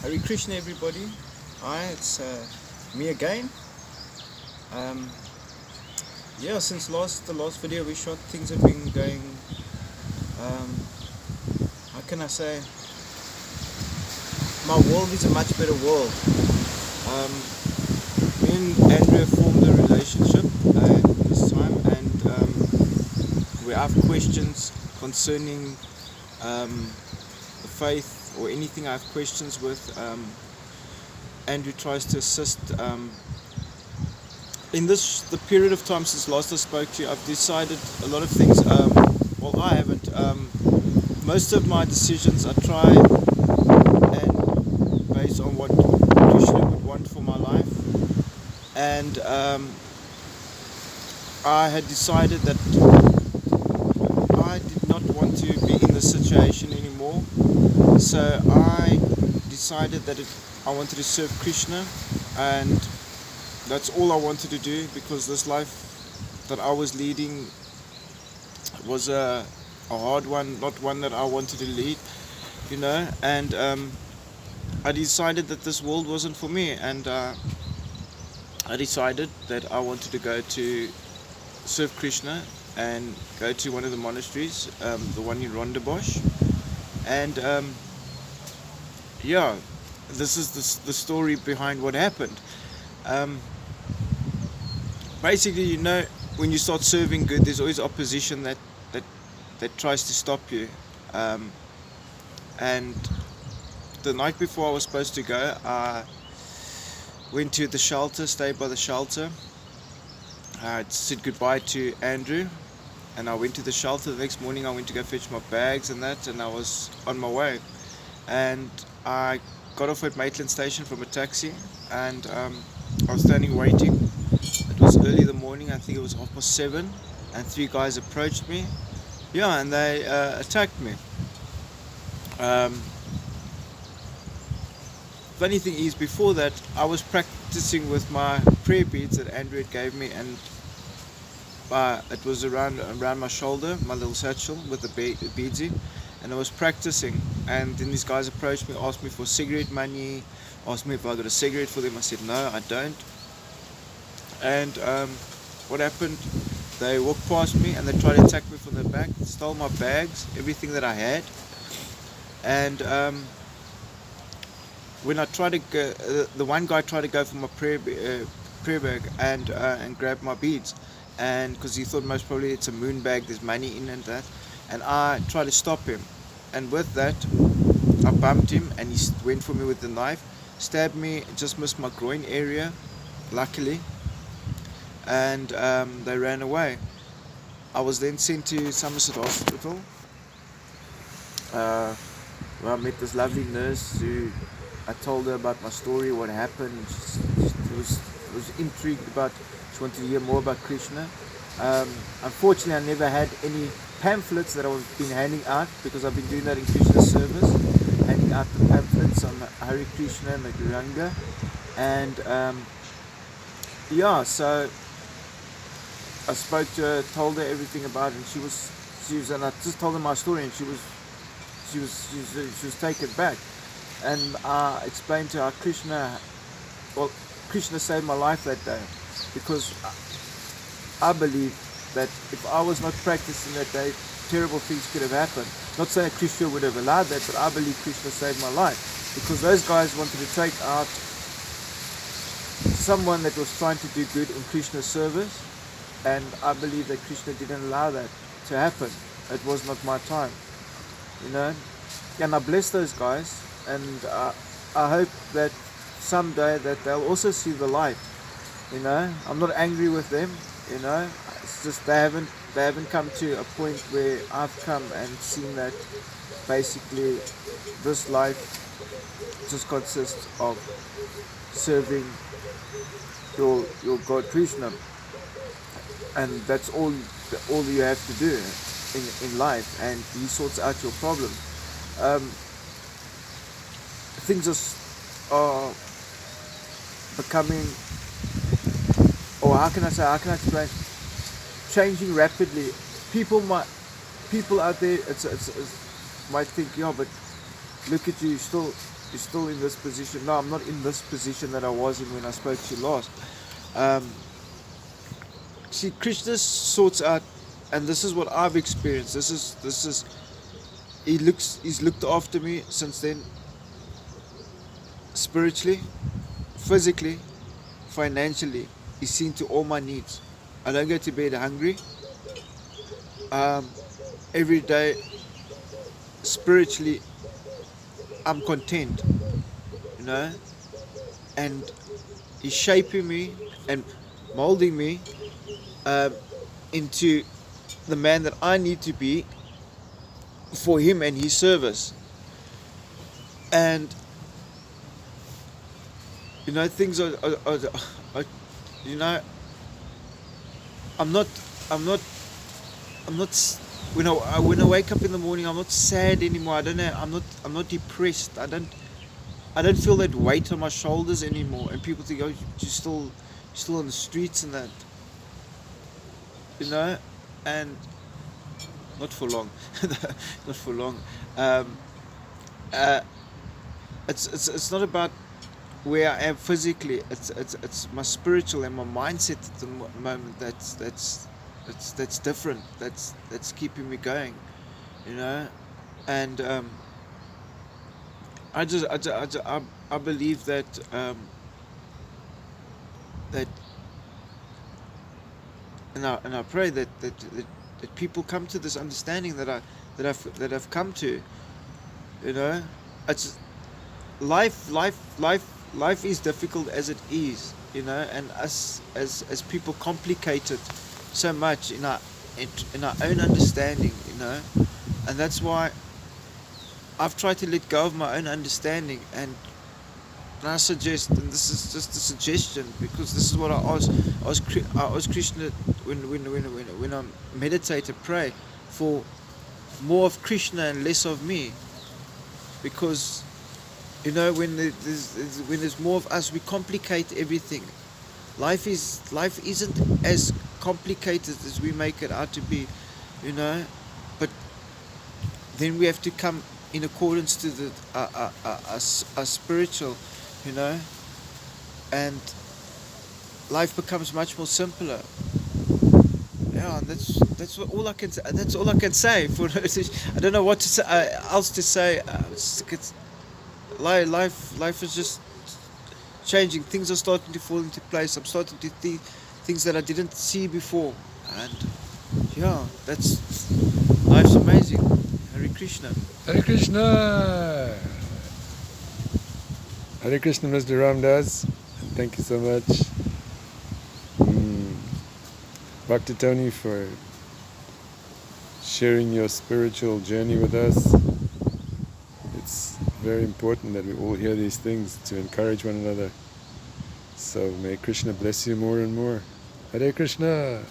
Hare Krishna, everybody. Hi, it's me again. Yeah, since the last video we shot, things have been going. How can I say? My world is a much better world. Me and Andrea formed a relationship this time, and we have questions concerning the faith or anything I have questions with. Andrew tries to assist. In the period of time since last I spoke to you, I've decided a lot of things. Well, I haven't. Most of my decisions I try and based on what Krishna would want for my life, and I had decided that I did not want to be in this situation anymore. So I decided that I wanted to serve Krishna, and that's all I wanted to do, because this life that I was leading was a hard one, not one that I wanted to lead, and I decided that this world wasn't for me, and I decided that I wanted to go to serve Krishna and go to one of the monasteries, the one in Rondebosch, and yeah, this is the story behind what happened. Basically, when you start serving good, there's always opposition that tries to stop you. And the night before I was supposed to go, I went to the shelter, stayed by the shelter. I said goodbye to Andrew, and I went to the shelter. The next morning I went to go fetch my bags and I was on my way. And I got off at Maitland Station from a taxi, and I was standing waiting. It was early in the morning, I think it was 7:30, and 3 guys approached me. Yeah, and they attacked me. Funny thing is, before that, I was practicing with my prayer beads that Andrew gave me, and it was around my shoulder, my little satchel with the beads in, and I was practicing. And then these guys approached me, asked me for cigarette money, asked me if I got a cigarette for them. I said no, I don't. And what happened? They walked past me and they tried to attack me from the back, stole my bags, everything that I had. And when I tried to go, the one guy tried to go for my prayer bag and grab my beads, and because he thought most probably it's a moon bag, there's money in and that. And I tried to stop him, and with that I bumped him, and he went for me with the knife, stabbed me, just missed my groin area, luckily, and they ran away. I was then sent to Somerset Hospital, where I met this lovely nurse who I told her about my story, what happened. She was intrigued about, she wanted to hear more about Krishna. Unfortunately, I never had any pamphlets that I've been handing out, because I've been doing that in Krishna service, handing out the pamphlets on Hare Krishna and the Guranga. And yeah, so I spoke to her, told her everything about it, and she was, and I just told her my story, and she was taken back. And I explained to her Krishna saved my life that day, because I believe that if I was not practicing that day, terrible things could have happened. Not saying Krishna would have allowed that, but I believe Krishna saved my life, because those guys wanted to take out someone that was trying to do good in Krishna's service, and I believe that Krishna didn't allow that to happen. It was not my time, and I bless those guys, and I hope that someday that they'll also see the light. I'm not angry with them. It's just they haven't come to a point where I've come and seen that basically this life just consists of serving your God Krishna, and that's all you have to do in life, and he sorts out your problems. Things are becoming, or how can I explain, changing rapidly. People out there might think, yeah, but look at you, still still in this position. No, I'm not in this position that I was in when I spoke to you last. See, Krishna sorts out, and this is what I've experienced. This is he's looked after me since then, spiritually, physically, financially. He's seen to all my needs. I don't go to bed hungry. Every day, spiritually, I'm content, and he's shaping me and molding me into the man that I need to be for him and his service. And things are I'm not when I wake up in the morning, I'm not sad anymore. I don't know. I'm not depressed. I don't feel that weight on my shoulders anymore. And people think, oh, you're still on the streets and that, and not for long, not for long. It's not about where I am physically. It's my spiritual and my mindset at the moment that's different. That's keeping me going, and I believe that and I pray that people come to this understanding that I've come to. It's life is difficult as it is, and us as people complicate it so much in our own understanding, and that's why I've tried to let go of my own understanding, and I suggest, and this is just a suggestion, because this is what I ask Krishna when I meditate and pray, for more of Krishna and less of me, because when there's more of us, we complicate everything. Life isn't as complicated as we make it out to be, but then we have to come in accordance to the our spiritual, and life becomes much more simpler. Yeah, and that's all I can say. That's all I can say. I don't know what to say, else to say. Life is just changing. Things are starting to fall into place. I'm starting to see things that I didn't see before, and yeah, life's amazing. Hare Krishna. Hare Krishna. Hare Krishna, Mr. Ramdas. Thank you so much, Bhakta Tony, for sharing your spiritual journey with us. It's very important that we all hear these things to encourage one another. So may Krishna bless you more and more. Hare Krishna.